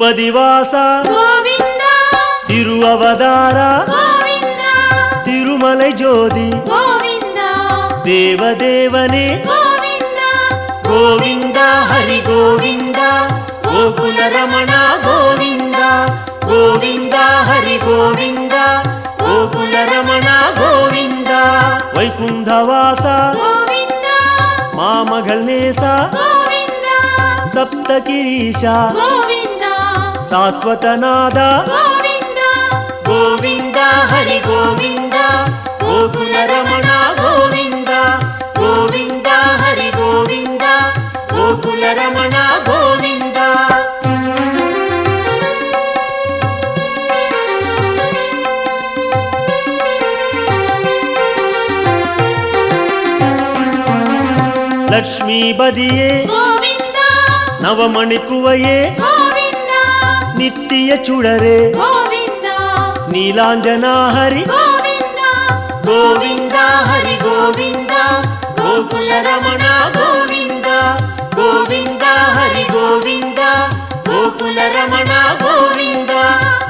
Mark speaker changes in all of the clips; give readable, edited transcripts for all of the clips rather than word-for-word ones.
Speaker 1: திருப்பதி வாசா
Speaker 2: கோவிந்தா
Speaker 1: திருவவதாரா
Speaker 2: கோவிந்தா
Speaker 1: திருமலை ஜோதி
Speaker 2: கோவிந்தா
Speaker 1: தேவதேவனே
Speaker 2: கோவிந்தா
Speaker 1: கோவிந்தா ஹரி கோவிந்தா கோகுல ரமணா கோவிந்தா கோவிந்தா ஹரி கோவிந்தா கோகுல ரமணா கோவிந்தா வைகுண்டவாசா
Speaker 2: கோவிந்தா
Speaker 1: மாமகள் நேசா
Speaker 2: கோவிந்தா
Speaker 1: சப்தகிரீஷா
Speaker 2: கோவிந்தா
Speaker 1: சாஸ்வதநாதா
Speaker 2: கோவிந்தா
Speaker 1: கோவிந்தா ஹரி கோவிந்தா கோகுல ரமணா கோவிந்தா கோவிந்தா ஹரி கோவிந்தா கோகுல ரமணா கோவிந்தா லக்ஷ்மிபதியே
Speaker 2: கோவிந்தா
Speaker 1: நவமணிக்குவையே
Speaker 2: கோவிந்தா
Speaker 1: நித்திய சுடரே
Speaker 2: கோவிந்தா
Speaker 1: நீலாஞ்சனா ஹரி
Speaker 2: கோவிந்தா
Speaker 1: கோவிந்தா ஹரி கோவிந்தா கோகுல ரமணா கோவிந்தா கோவிந்தா ஹரி கோவிந்தா கோகுல ரமணா கோவிந்தா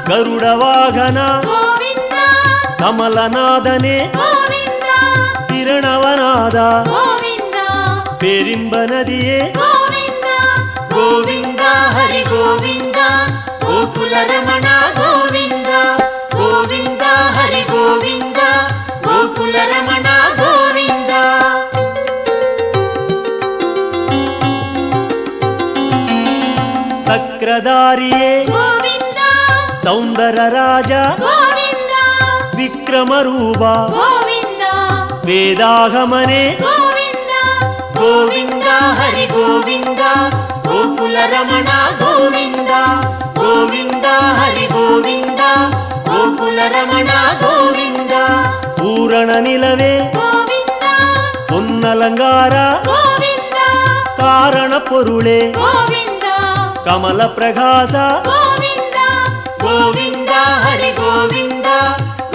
Speaker 1: கருட வாகனா
Speaker 2: கோவிந்தா
Speaker 1: கமலநாதனே
Speaker 2: கோவிந்தா
Speaker 1: பிரணவநாதா
Speaker 2: கோவிந்தா
Speaker 1: பெரிம்ப நதியே
Speaker 2: கோவிந்தா
Speaker 1: கோவிந்தா ஹரி கோவிந்தா கோகுல ரமணா கோவிந்தா கோவிந்தா ஹரி கோவிந்தா கோகுல ரமணா கோவிந்தா சக்கரதாரியே
Speaker 2: கோவிந்தா
Speaker 1: சௌந்தர ராஜா
Speaker 2: கோவிந்தா
Speaker 1: விக்ரமரூபா
Speaker 2: கோவிந்தா
Speaker 1: வேதாகமனே
Speaker 2: கோவிந்தா
Speaker 1: கோவிந்தா ஹரி கோவிந்தா கோகுல ரமணா கோவிந்தா கோவிந்தா ஹரி கோவிந்தா கோகுல ரமணா கோவிந்தா பூரண நிலவே
Speaker 2: கோவிந்தா
Speaker 1: பொன்னலங்காரா
Speaker 2: கோவிந்தா
Speaker 1: காரண பொருளே
Speaker 2: கோவிந்தா
Speaker 1: கமல பிரகாசா
Speaker 2: கோவிந்தா
Speaker 1: கோவிந்தா ஹரி கோவிந்தா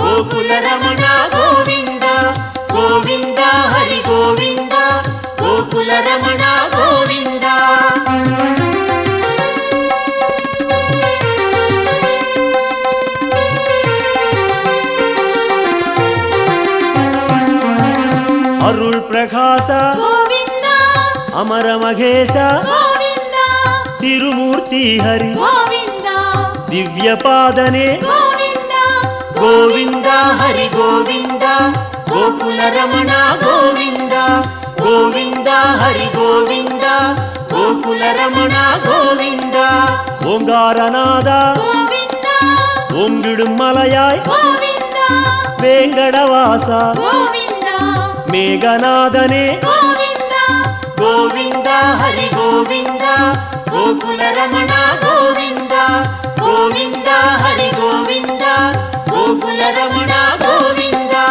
Speaker 1: கோகுல ரமணா கோவிந்தா கோவிந்தா ஹரி கோவிந்தா கோகுல ரமணா கோவிந்தா அருள் பிரகாசா
Speaker 2: கோவிந்தா
Speaker 1: அமர மகேசா
Speaker 2: கோவிந்தா
Speaker 1: திருமூர்த்தி ஹரி
Speaker 2: கோவிந்தா
Speaker 1: திவ்ய பாதனே
Speaker 2: கோவிந்தா
Speaker 1: கோவிந்தா ஹரி கோவிந்தா கோகுல ரமணா கோவிந்தா கோவிந்தா ஹரி கோவிந்தா கோகுல ரமணா கோவிந்தா ஓங்காரநாதா
Speaker 2: கோவிந்தா
Speaker 1: ஓங்கிடும் மலையாய்
Speaker 2: கோவிந்தா
Speaker 1: வேங்கடவாசா
Speaker 2: கோவிந்தா
Speaker 1: மேகநாதனே
Speaker 2: கோவிந்தா
Speaker 1: கோவிந்தா ஹரி கோவிந்தா கோகுல ரமணா கோவிந்தா கோவிந்தா ஹரி கோவிந்தா கோகுல ரமணா கோவிந்தா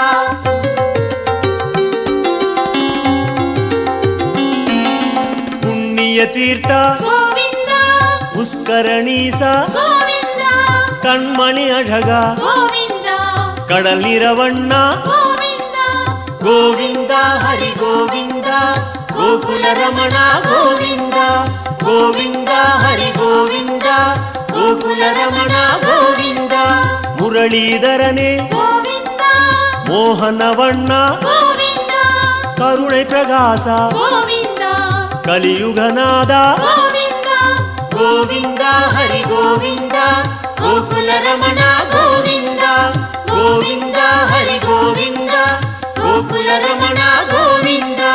Speaker 1: புண்ணிய தீர்த்தா
Speaker 2: கோவிந்தா
Speaker 1: புஷ்கரணீசா
Speaker 2: கோவிந்தா
Speaker 1: கண்மணி அழகா
Speaker 2: கோவிந்தா
Speaker 1: கடல் நிறவண்ணா
Speaker 2: கோவிந்தா
Speaker 1: கோவிந்தா ஹரி கோவிந்தா கோகுல ரமணா கோவிந்தா கோவிந்தா ஹரி கோவிந்தா கோகுல ரமணா கோவிந்தா முரளீதரனே
Speaker 2: கோவிந்தா
Speaker 1: மோகனவண்ணா
Speaker 2: கோவிந்தா
Speaker 1: கருணை பிரகாசா
Speaker 2: கோவிந்தா
Speaker 1: கலியுகநாதா
Speaker 2: கோவிந்தா
Speaker 1: கோவிந்தா ஹரி கோவிந்தா கோகுல ரமணா கோவிந்தா கோவிந்தா ஹரி கோவிந்தா கோகுல ரமணா கோவிந்தா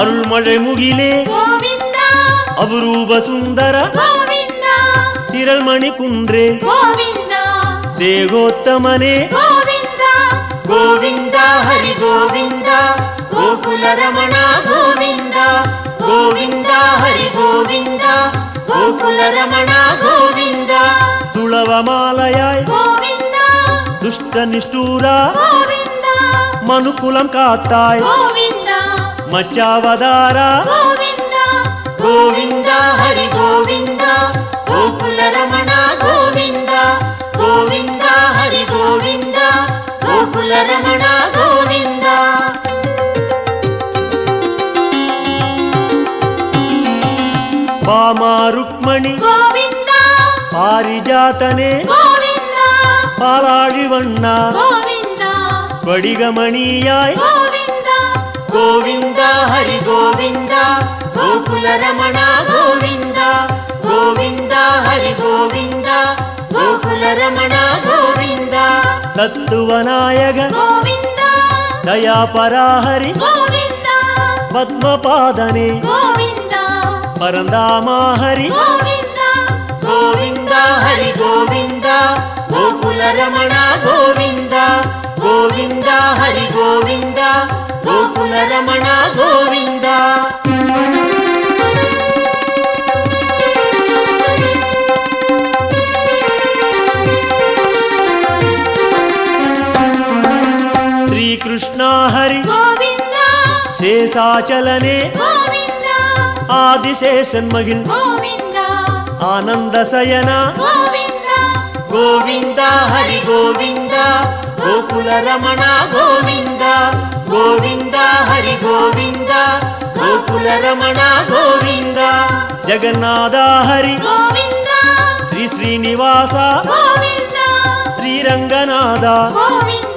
Speaker 1: அருள்மழை முகிலே
Speaker 2: கோவிந்தா
Speaker 1: அபரூப சுந்தர
Speaker 2: கோவிந்தா
Speaker 1: திரள்மணி குன்றே
Speaker 2: கோவிந்தா
Speaker 1: தேகோத்தமனே
Speaker 2: கோவிந்தா
Speaker 1: கோவிந்தா ஹரி கோவிந்தா கோகுல ரமணா கோவிந்தா கோவிந்தா ஹரி கோவிந்தா கோகுல ரமணா கோவிந்தா துளவமாலையாய்
Speaker 2: கோவிந்தா
Speaker 1: துஷ்ட நிஷ்டூரா
Speaker 2: கோவிந்தா
Speaker 1: மனுக்குலம் காத்தாய்
Speaker 2: கோவிந்தா
Speaker 1: மச்சாவதாரா
Speaker 2: கோவிந்தா
Speaker 1: கோவிந்தா ஹரி கோவிந்தா கோகுல ரமணா கோவிந்தா கோவிந்தா ஹரி கோவிந்தா கோகுல
Speaker 2: ಗೋಕುಲ ರಮಣ ಗೋವಿಂದ
Speaker 1: ಬಾಮ ರುಕ್ಮಣಿ
Speaker 2: ಗೋವಿಂದ
Speaker 1: ಪಾರಿಜಾತನೆ
Speaker 2: ಗೋವಿಂದ
Speaker 1: ಪಾಲಾழிವಣ್ಣ
Speaker 2: ಗೋವಿಂದ
Speaker 1: ಸ್ಫಟಿಕಮಣಿಯಾಯ್
Speaker 2: ಗೋವಿಂದ
Speaker 1: ಗೋವಿಂದ ಹರಿ ಗೋವಿಂದ ಗೋಕುಲ ರಮಣ ಗೋವಿಂದ ಗೋವಿಂದ ಹರಿ ಗೋವಿಂದ ಗೋಕುಲ ರಮಣ ಗೋವಿಂದ ತತ್ವನಾಯಕ
Speaker 2: ಗೋವಿಂದ
Speaker 1: ದಯಾಪರಾಹರಿ
Speaker 2: ಗೋವಿಂದ
Speaker 1: ಪದ್ಮಪಾದನೆ
Speaker 2: ಗೋವಿಂದ
Speaker 1: ಪರಂದಾಮ ಹರಿ
Speaker 2: ಗೋವಿಂದ
Speaker 1: ಗೋವಿಂದ ಹರಿ ಗೋವಿಂದ ಗೋಕುಲ ರಮಣ ಗೋವಿಂದ ಗೋವಿಂದ ಹರಿ ಗೋವಿಂದ ಗೋಕುಲ ರಮಣ ಗೋವಿಂದ ಶ್ರೀಕೃಷ್ಣ ಹರಿ
Speaker 2: ಗೋವಿಂದ
Speaker 1: ಶೇಷಾಚಲನೆ
Speaker 2: ಗೋವಿಂದ
Speaker 1: ಆದಿಶೇಷನ್ಮಗಿಲ್
Speaker 2: ಗೋವಿಂದ
Speaker 1: ಆನಂದ ಸಯನ
Speaker 2: ಗೋವಿಂದ
Speaker 1: ಗೋವಿಂದ ಹರಿ ಗೋವಿಂದ ಗೋಕುಲ ರಮಣ ಗೋವಿಂದ ಗೋವಿಂದ ಹರಿ ಗೋವಿಂದ ಗೋಕುಲ ರಮಣ ಗೋವಿಂದ ಜಗನ್ನಾಥ ಹರಿ
Speaker 2: ಗೋವಿಂದ
Speaker 1: ಶ್ರೀ ಶ್ರೀನಿವಾಸ
Speaker 2: ಗೋವಿಂದ
Speaker 1: ಶ್ರೀರಂಗನಾಥ
Speaker 2: ಗೋವಿಂದ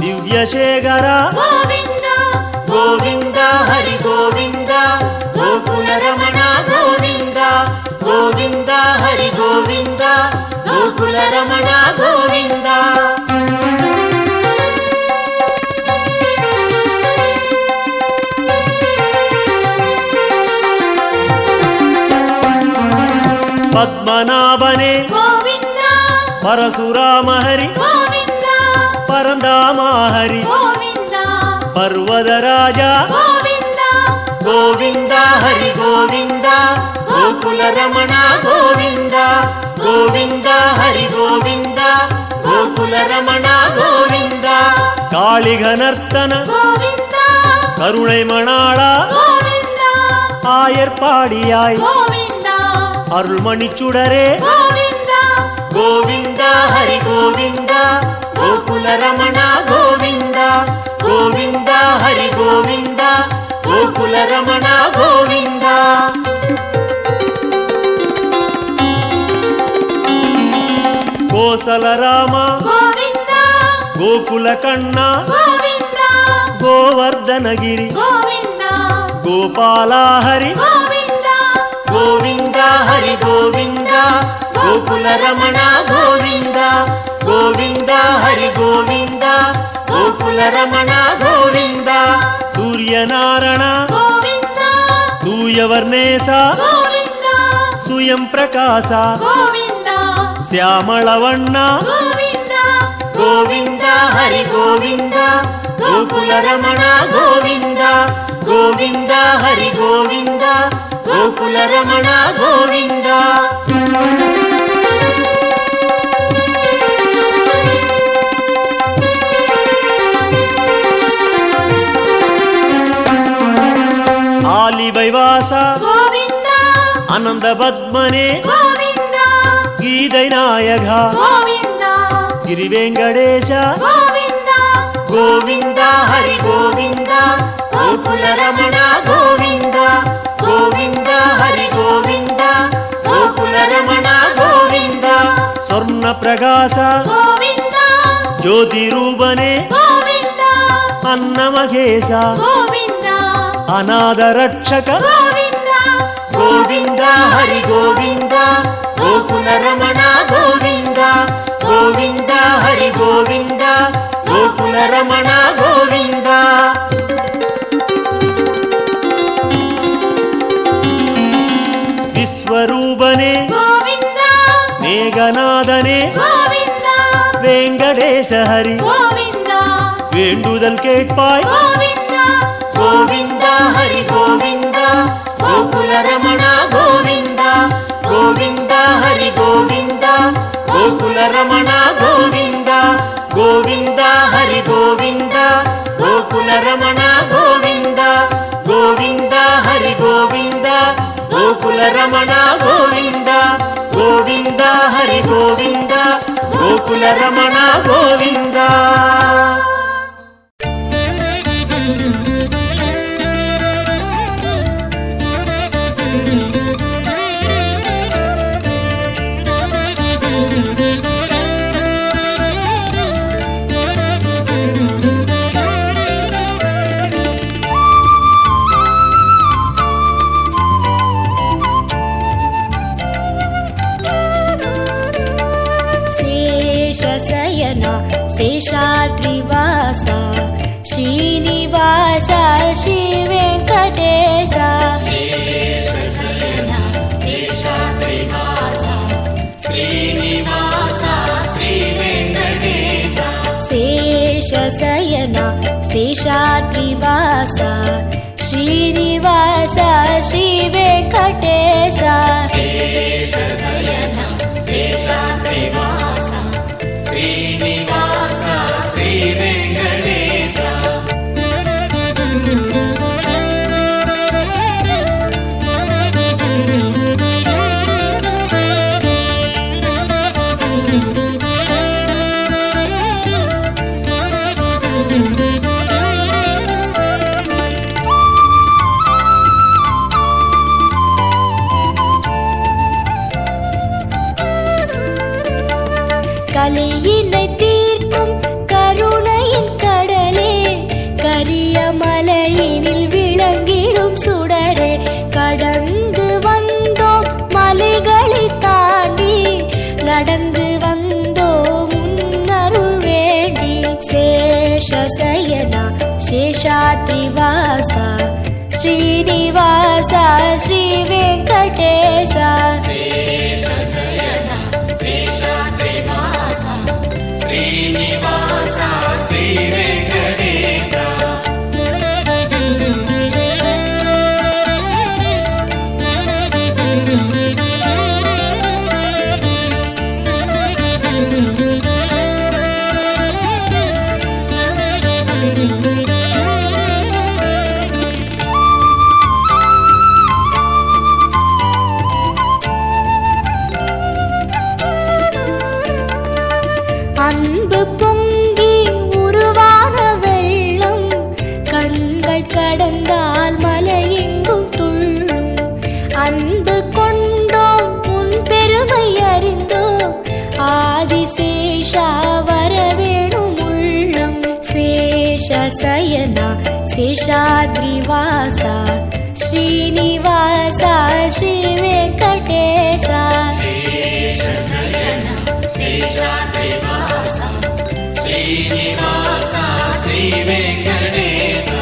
Speaker 1: ದಿವ್ಯಶೇಖರ
Speaker 2: ಗೋವಿಂದ
Speaker 1: ಗೋವಿಂದ ಹರಿ ಗೋವಿಂದ ಗೋಕುಲ ರಮಣ ಗೋವಿಂದ ಗೋವಿಂದ ಹರಿ ಗೋವಿಂದ ಗೋಕುಲ ರಮಣ ಗೋವಿಂದ ಪದ್ಮನಾಭನೆ
Speaker 2: ಗೋವಿಂದ
Speaker 1: ಪರಶುರಾಮ ಹರಿ
Speaker 2: ಗೋವಿಂದ
Speaker 1: ಪರಂದಾಮ ಹರಿ
Speaker 2: ಗೋವಿಂದ
Speaker 1: ಪರ್ವತ ರಾಜ
Speaker 2: ಗೋವಿಂದ
Speaker 1: ಗೋವಿಂದ ಹರಿ ಗೋವಿಂದ ಗೋಕುಲ ರಮಣ ಗೋವಿಂದ ಗೋವಿಂದ ಹರಿ ಗೋವಿಂದ ಗೋಕುಲ ರಮಣ ಗೋವಿಂದ ಕಾಳಿಗನರ್ತನ
Speaker 2: ಗೋವಿಂದ
Speaker 1: கருணை மணாளா
Speaker 2: ಗೋವಿಂದ
Speaker 1: ஆயர்பாடியாய்
Speaker 2: ಗೋವಿಂದ
Speaker 1: அருள்மணிச்சுடரே
Speaker 2: ಗೋವಿಂದ
Speaker 1: கோவிந்த ஹரி கோவிந்த கோகுல ரமண கோவிந்த கோவிந்த ஹரி கோவிந்த கோகுல ரமண கோவிந்த கோசல ராம
Speaker 2: ಗೋವಿಂದ
Speaker 1: கோகுல கண்ணா
Speaker 2: ಗೋವಿಂದ
Speaker 1: கோவர்தனகிரி
Speaker 2: ಗೋವಿಂದ
Speaker 1: கோபால ஹரி
Speaker 2: ಗೋವಿಂದ
Speaker 1: கோவிந்த ஹரி கோவிந்த கோகுல ரமண கோவிந்த கோவிந்த ஹரி கோவிந்த கோகுல ரமண கோவிந்த சூரியநாராயண
Speaker 2: ಗೋವಿಂದ
Speaker 1: தூயவர்ணேச
Speaker 2: ಗೋವಿಂದ
Speaker 1: சுயம் பிரகாச
Speaker 2: ಗೋವಿಂದ
Speaker 1: ಶ್ಯಾಮಳವಣ್ಣ
Speaker 2: ಗೋವಿಂದ
Speaker 1: கோவிந்த ஹரி கோவிந்த கோகுல ரமண கோவிந்த கோவிந்த ஹரி கோவிந்த கோகுல ரமண கோவிந்த ஆலிவைவாச
Speaker 2: ಗೋವಿಂದ
Speaker 1: அனந்த பத்மனே
Speaker 2: ಗೋವಿಂದ
Speaker 1: கீதை நாயக
Speaker 2: ಗೋವಿಂದ
Speaker 1: ಗಿರಿವೆಂಕಟೇಶ
Speaker 2: ಗೋವಿಂದ
Speaker 1: கோவிந்த ஹரி கோவிந்த கோகுல ரமண கோவிந்த கோவிந்த ஹரி கோவிந்த கோகுல ரமண கோவிந்த சொர்ண பிரகாச
Speaker 2: ಗೋವಿಂದ
Speaker 1: ஜோதி ரூபனே
Speaker 2: ಗೋವಿಂದ
Speaker 1: ಅನ್ನಮகೇಶ
Speaker 2: ಗೋವಿಂದ
Speaker 1: ಅನಾಥ ರಕ್ಷಕ
Speaker 2: ಗೋವಿಂದ
Speaker 1: ಗೋವಿಂದ ಹರಿ ಗೋವಿಂದ ಗೋಕುಲ ರಮಣ ಗೋವಿಂದ ಗೋವಿಂದ ಹರಿ ಗೋವಿಂದ ಗೋಕುಲ ರಮಣ ಗೋವಿಂದ ವಿಶ್ವರೂಪನೇ
Speaker 2: ಗೋವಿಂದ
Speaker 1: மேகநாதனே
Speaker 2: ಗೋವಿಂದ
Speaker 1: வெங்கடேச ஹரி
Speaker 2: ಗೋವಿಂದ
Speaker 1: வேண்டுதல் கேட்பாய்
Speaker 2: ಗೋವಿಂದ
Speaker 1: கோவிந்த ஹரி கோவிந்த கோகுல ரமண கோவிந்த கோவிந்த ஹரி கோவிந்த கோகுல ரமண கோவிந்த கோவிந்த ஹரி கோவிந்த கோகுல ரமண கோவிந்த கோவிந்த ஹரி கோவிந்த கோகுல ரமண கோவிந்த கோவிந்த ஹரி கோவிந்த கோகுல ரமண கோவிந்த
Speaker 2: ಶಯನ ಶೇಷಾದ್ರಿವಾಸ ಶ್ರೀನಿವಾಸ ಶ್ರೀ ವೆಂಕಟೇಶ
Speaker 1: ಶೇಷಶಯನ ಶೇಷಾದ್ರಿವಾಸ ಶ್ರೀನಿವಾಸ ಶ್ರೀ ವೆಂಕಟೇಶ
Speaker 2: ಶೇಷಶಯನ ಶೇಷಾದ್ರಿವಾಸ ಶ್ರೀನಿವಾಸ ಶ್ರೀ ವೆಂಕಟೇಶ
Speaker 1: ಶೇಷಶಯನ ಶೇಷಾದ್ರಿವಾಸ ಶ್ರೀನಿವಾಸ ಶ್ರೀ ವೆಂಕಟೇಶ
Speaker 2: கலியினை தீர்க்கும் கருணையின் கடலே கரிய மலையினில் விளங்கிடும் சுடரே கடந்து வந்தோம் மலைகளை தாண்டி நடந்து வந்தோம் முன்னருள் வேண்டி சேஷசயனா சேஷாத்ரிவாசா ஸ்ரீனிவாசா ஸ்ரீ வெங்கடேசா
Speaker 1: சேஷசயனா சேஷாத்ரிவாசா ஸ்ரீனிவாசா ஸ்ரீ வெங்கடேசா
Speaker 2: அன்பு பொங்கி உருவான வெள்ளம் கண்கள் கடந்தால் மலையெங்கும் துள்ளும் அன்பு கொண்டோம் உன் பெருமை அறிந்தோம் ஆதிசேஷா வரவேணும் உள்ளம் சேஷசயனா சேஷாத்ரிவாசா ஸ்ரீனிவாசா ஸ்ரீ வெங்கடேசா
Speaker 1: சேஷசயனா சேஷாத்ரிவாசா ஸ்ரீனிவாசா ஸ்ரீ வெங்கடேசா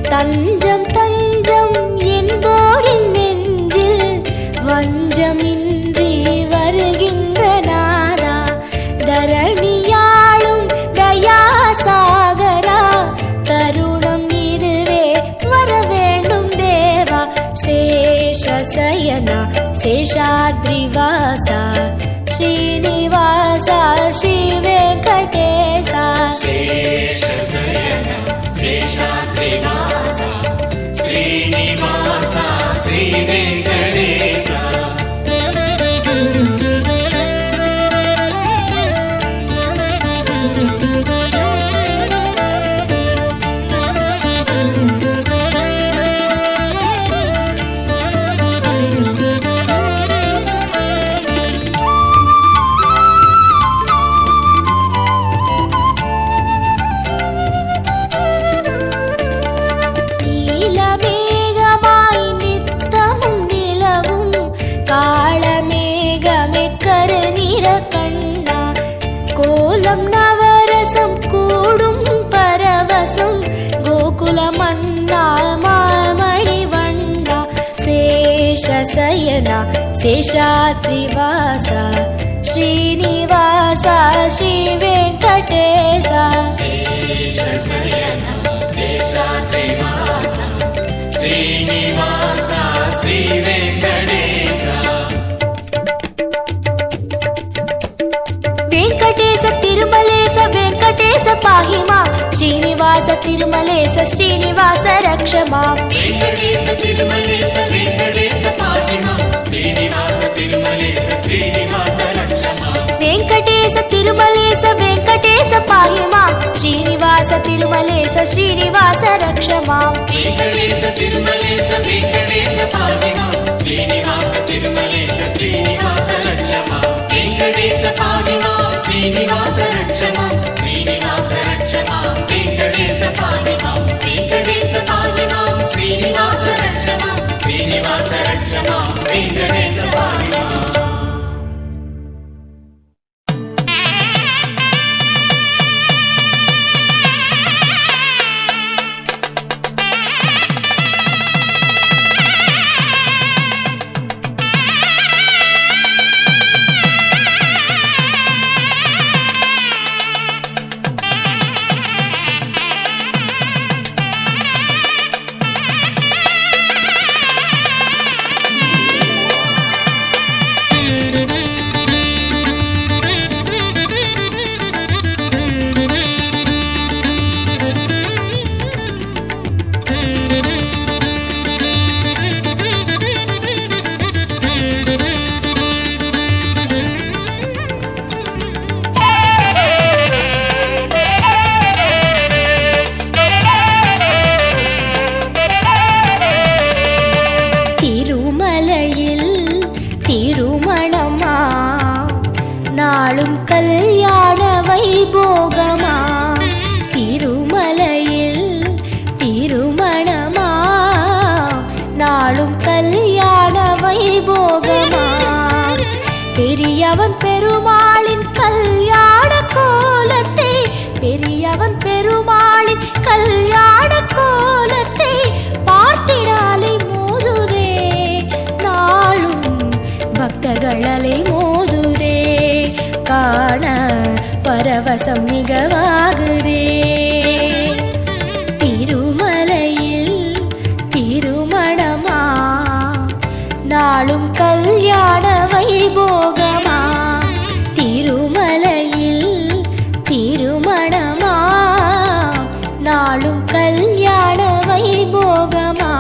Speaker 2: தஞ்சம் தஞ்சம் என்போரின் நெஞ்சில் வஞ்சமின்றி வருகின்ற நாதா தரணியாளும் தயாசாகரா தருணம் இதுவே வர வேண்டும் தேவா சேஷசயனா சேஷாத்ரிவாசா ஸ்ரீனிவாசா ஸ்ரீ வெங்கடேசா
Speaker 1: சேஷசயனா சேஷாத்ரிவாசா ஸ்ரீனிவாசா ஸ்ரீ வெங்கடேசா
Speaker 2: நீலமேகமாய் நித்தமும் நிலவும் காளமேகமே கருநிற கண்ணா கோலம் நவரசம் கூடும் பரவசம் கோகுல மன்னா மாமணி வண்ணா சேஷசயனா சேஷாத்ரிவாசா ஸ்ரீனிவாசா ஸ்ரீ வெங்கடேசா
Speaker 1: சேஷசயனா சேஷாத்ரிவாசா ஸ்ரீனிவாசா ஸ்ரீ வெங்கடேசா
Speaker 2: తిరుమలేశ శ్రీనివాస రక్ష మాం
Speaker 1: వెంకటేశ తిరుమలేశ వెంకటేశ పాహి మాం శ్రీనివాస తిరుమలేశ శ్రీనివాస రక్ష మాం
Speaker 2: వెంకటేశ తిరుమలేశ వెంకటేశ పాహి మాం శ్రీనివాస తిరుమలేశ శ్రీనివాస రక్ష మాం
Speaker 1: వెంకటేశ తిరుమలేశ వెంకటేశ పాహి మాం శ్రీనివాస తిరుమలేశ శ్రీనివాస రక్ష మాం వెంకటేశ పాహి మాం శ్రీనివాస రక్ష మాం శ్రీనివాస రక్ష మాం వెంకటేశ పాహి మాం వెంకటేశ పాహి మాం శ్రీనివాస రక్ష మాం శ్రీనివాస రక్ష మాం వెంకటేశ పాహి మాం
Speaker 2: நாளும் கல்யாண வைபோகமா திருமலையில் திருமணமா நாளும் கல்யாண வைபோகமா பெரியவன் பெருமாளின் கல்யாண கோலத்தை பெரியவன் பெருமாளின் கல்யாண கோலத்தை பார்த்திடாலை மோதுதே நாளும் பக்தர்கள் அலை மோதுதே காண பரவசம் மிகவாகுதே திருமலையில் திருமணமா நாளும் கல்யாண வைபோகமா திருமலையில் திருமணமா நாளும் கல்யாண வைபோகமா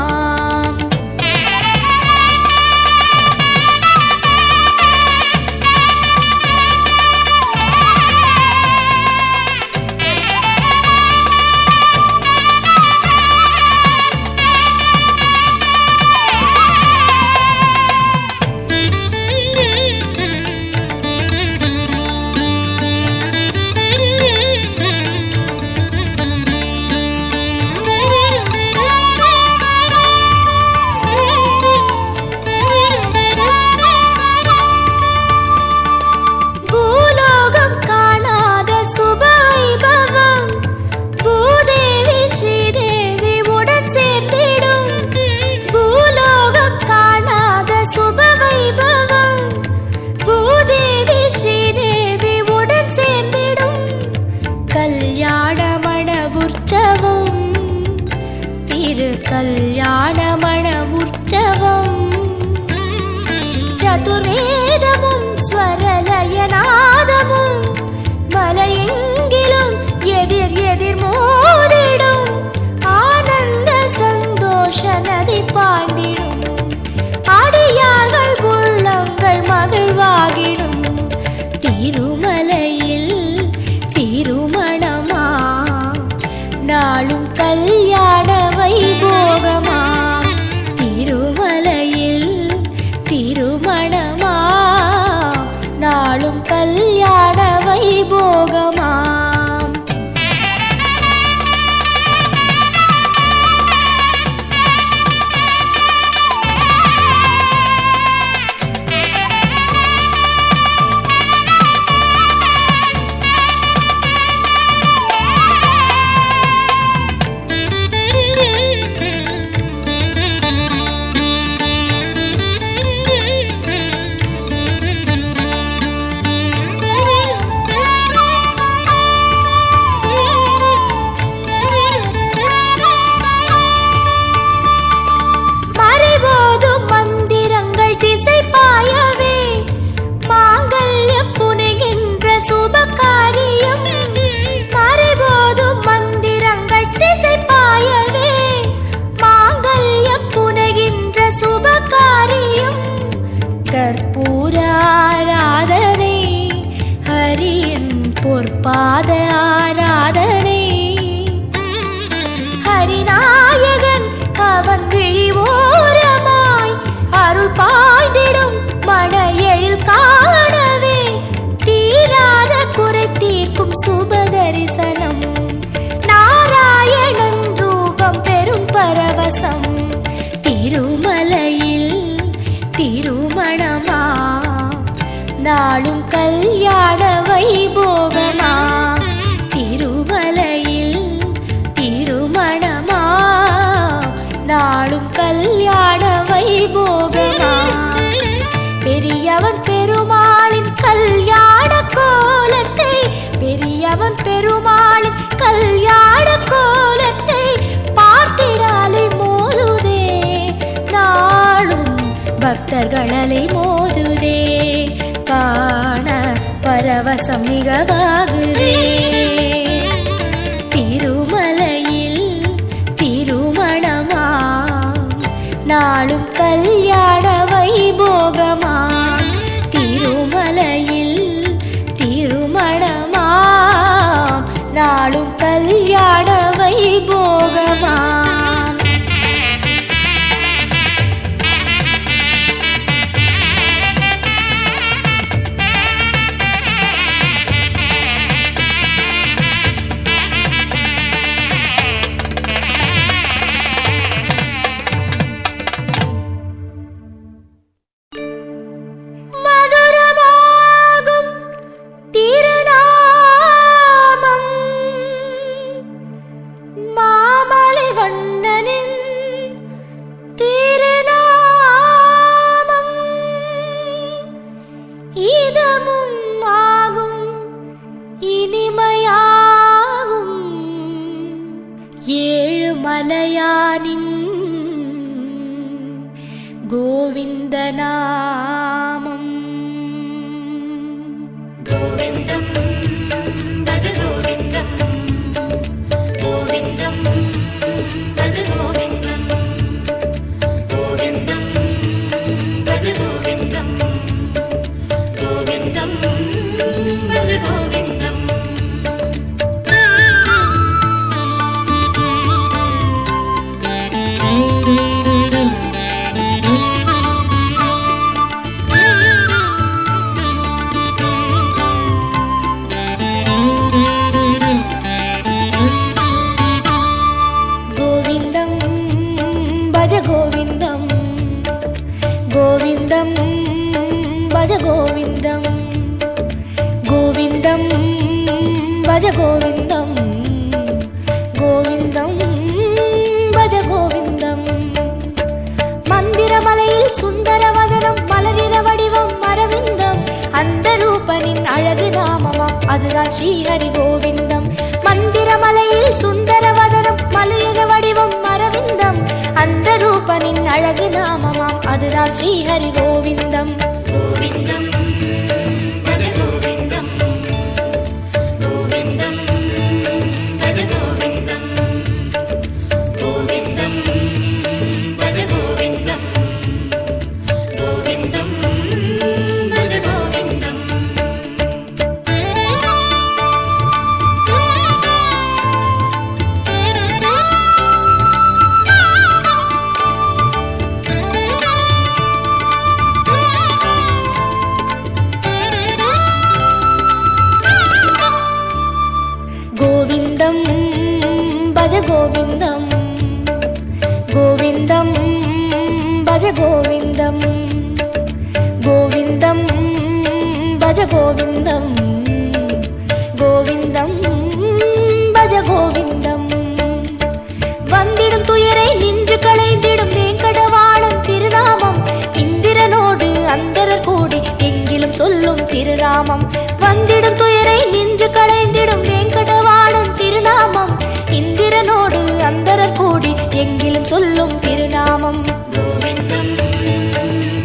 Speaker 2: கல்யாணமண உற்சவம் சதுர்வேதமும் ஸ்வரலயநாதமும் மலையெங்கிலும் எதிர் எதிர் மோதிடும் ஆனந்த சந்தோஷ நதி பாய்ந்திடும் அடியார்கள் உள்ளங்கள் மகிழ்வாகிடும் திருமலையில் திருமணமா நாளும் கல்யாண வைபோகமா திருமலையில் திருமணமா நாளும் கல்யாண வைபோகமா நாளும் கல்யாண வைபோகமா திருமலையில் திருமணமா நாளும் கல்யாண வைபோகமா பெரியவன் பெருமாளின் கல்யாண கோலத்தை பெரியவன் பெருமாளின் கல்யாண கோலத்தை பார்த்திடாலை மோதுதே நாளும் பக்தர்களலை மோதுதே காண பரவசம் மிகவாகுதே திருமலையில் திருமணமா நாளும் கல்யாண வைபோகமா திருமலையில் திருமணமா நாளும் கல்யாண வைபோகமா மலையானின் கோவிந்த நாமம்
Speaker 1: கோவிந்தம் பஜ கோவிந்தம் கோவிந்தம் பஜ கோவிந்தம் கோவிந்தம் பஜ கோவிந்தம் கோவிந்தம் பஜ கோவிந்தம்
Speaker 2: கோவிந்தம் கோவிந்தம் பஜ கோவிந்தம் கோவிந்தம் பஜ கோவிந்தம் கோவிந்தம் பஜ கோவிந்தம் மந்திரமலையில் சுந்தரவதனம் மலரின வடிவம் அரவிந்தம் அந்த ரூபனின் அழகு நாமமாம் அதுதான் ஸ்ரீஹரி கோவிந்தம் மந்திரமலையில் சுந்தரவதனம் மலரின வடிவம் அரவிந்தம் அந்த ரூபனின் அழகு நாமமாம் அதுதான் ஸ்ரீஹரி கோவிந்தம்
Speaker 1: கோவிந்தம் பஜ கோவிந்தம் கோவிந்தம் பஜ கோவிந்தம் கோவிந்தம் பஜ கோவிந்தம் கோவிந்தம் பஜ கோவிந்தம்
Speaker 2: கோவிந்தம் பஜ கோவிந்தம் கோவிந்தம் பஜ கோவிந்தம் கோவிந்தம் பஜ கோவிந்தம் கோவிந்தம் பஜ கோவிந்தம் வந்திடும் துயரை நின்று களைந்திடும் வேங்கடவாணன் திருநாமம் இந்திரனோடு அந்தரர் கூடி எங்கிலும் சொல்லும் திருநாமம் வந்திடும் துயரை நின்று களைந்திடும் வேங்கடவாணன் திருநாமம் இந்திரனோடு அந்தரர் கூடி எங்கிலும் சொல்லும் திருநாமம்
Speaker 1: கோவிந்தம்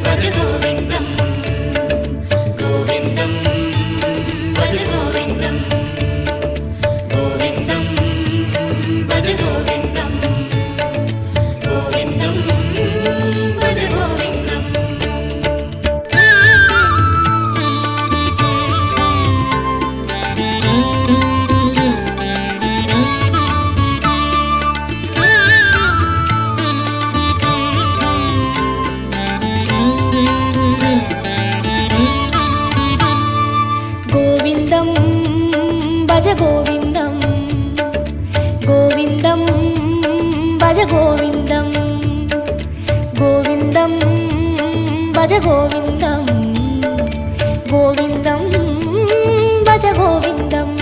Speaker 1: பஜ கோவிந்தம் கோவிந்தம் பஜ கோவிந்தம் கோவிந்தம் பஜ கோவிந்தம் கோவிந்தம் பஜ கோவிந்தம்
Speaker 2: கோவிந்தம் பஜ கோவிந்தம் கோவிந்தம் பஜ கோவிந்தம் கோவிந்தம் பஜ கோவிந்தம் கோவிந்தம் பஜ கோவிந்தம்.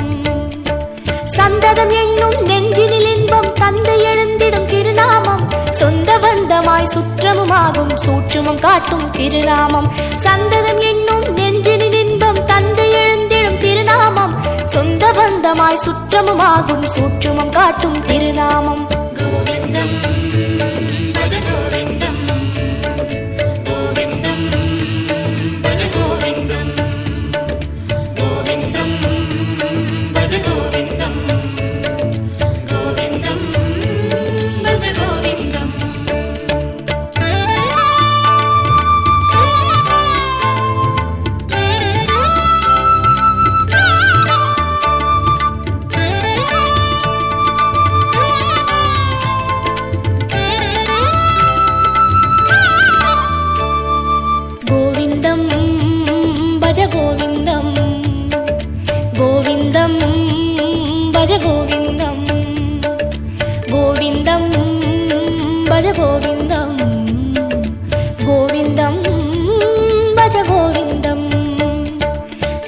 Speaker 2: சந்ததம் என்னும் நெஞ்சினில் இன்பம் தந்து எழுந்திடும் திருநாமம், சொந்த பந்தமாய் சுற்றமுமாகும் சூற்றுமம் காட்டும் திருநாமம். சந்ததம் என்னும் நெஞ்சினில் இன்பம் தந்து எழுந்திடும் திருநாமம், சொந்த பந்தமாய் சுற்றமுமாகும் சூற்றுமம் காட்டும் திருநாமம்.
Speaker 1: கோவிந்தம் பஜ கோவிந்தம், கோவிந்தம் பஜ கோவிந்தம், கோவிந்தம் பஜ கோவிந்தம், கோவிந்தம் பஜ கோவிந்தம்.
Speaker 2: கோவிந்தம் பஜ கோவிந்தம், கோவிந்தம் பஜ கோவிந்தம், கோவிந்தம் பஜ கோவிந்தம், கோவிந்தம் பஜ கோவிந்தம்.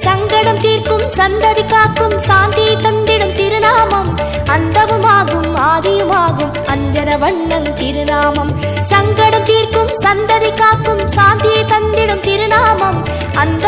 Speaker 2: சங்கடம் தீர்க்கும் சந்ததி காக்கும் சாந்தி தந்திடும் திருநாமம், அந்தமுமாகும் ஆதியுமாகும் அஞ்சன வண்ணன் திருநாமம். சங்கடம் தீர்க்கும் சந்ததி காக்கும் சாந்தியை தந்திடும் திருநாமம், அந்த